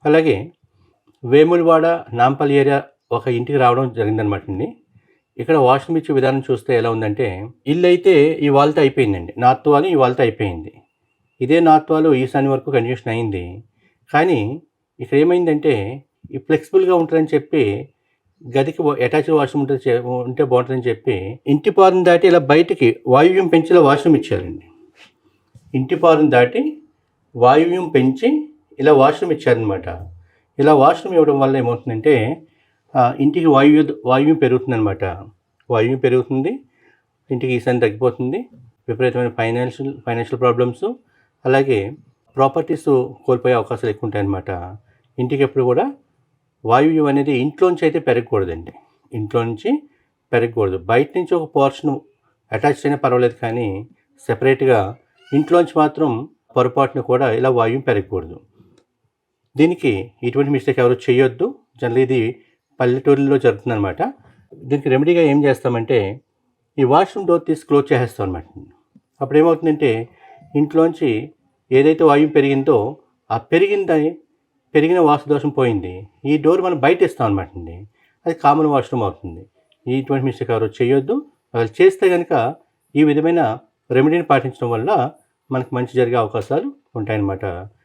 అలాగే వేములవాడ, నాంపల్లి ఏరియా ఒక ఇంటికి రావడం జరిగిందనమాట అండి. ఇక్కడ వాష్‌రూమ్ ఇచ్చే విధానం చూస్తే ఎలా ఉందంటే, ఇల్లైతే ఈ వాల్‌తో అయిపోయిందండి. నార్త్ వాల్ ఈ వాల్‌తో అయిపోయింది. ఇదే నార్త్ వాల్ ఈశాన్యం వరకు కంటిన్యూషన్ అయింది. కానీ ఇక్కడ ఏమైందంటే, ఈ ఫ్లెక్సిబుల్‌గా ఉంటదని చెప్పి గదికి అటాచ్డ్ వాష్‌రూమ్ ఉంటే బావుంటదని చెప్పి, ఇంటి పారుని దాటి ఇలా బయటికి వాయువ్యం పెంచి ఇలా వాష్‌రూమ్ ఇచ్చారండి. ఇంటి పారుని దాటి వాయువ్యం పెంచి ఇలా వాష్‌రూమ్ ఇచ్చారనమాట. ఇలా వాష్‌రూమ్ ఇవ్వడం వల్ల ఏమవుతుందంటే ఇంటికి వాయువ్యం పెరుగుతుందనమాట. వాయువ్యం పెరుగుతుంది. ఇంటికి ఈశాన్యం తగ్గిపోతుంది. విపరీతమైన ఫైనాన్షియల్ ప్రాబ్లమ్స్, అలాగే ప్రాపర్టీస్ కోల్పోయే అవకాశాలు ఎక్కువ ఉంటాయన్నమాట. ఇంటికి ఎప్పుడు కూడా వాయువ్యం అనేది ఇంట్లోంచి అయితే పెరగకూడదండి. ఇంట్లో నుంచి పెరగకూడదు. బయట నుంచి ఒక పోర్షన్ అటాచ్ అయినా పర్వాలేదు, కానీ సెపరేట్గా ఇంట్లోంచి మాత్రం పొరపాటున కూడా ఇలా వాయువ్యం పెరగకూడదు. దీనికి ఇటువంటి మిస్టేక్ ఎవరు చేయొద్దు. జనరల్ ఇది పల్లెటూరులో జరుగుతుందనమాట. దీనికి రెమెడీగా ఏం చేస్తామంటే, ఈ వాష్‌రూమ్ డోర్ తీసి క్లోజ్ చేసేస్తాం అనమాట. అప్పుడు ఏమవుతుందంటే, ఇంట్లోంచి ఏదైతే వాయువు పెరిగిందో ఆ పెరిగిన వాస్తు దోషం పోయింది. ఈ డోర్ మనం బయట ఇస్తాం అనమాట అండి. అది కామన్ వాష్‌రూమ్ అవుతుంది. ఇటువంటి మిస్టేక్ ఎవరు చేయొద్దు. అలా చేస్తే కనుక ఈ విధమైన రెమెడీని పాటించడం వల్ల మనకు మంచి జరిగే అవకాశాలు ఉంటాయన్నమాట.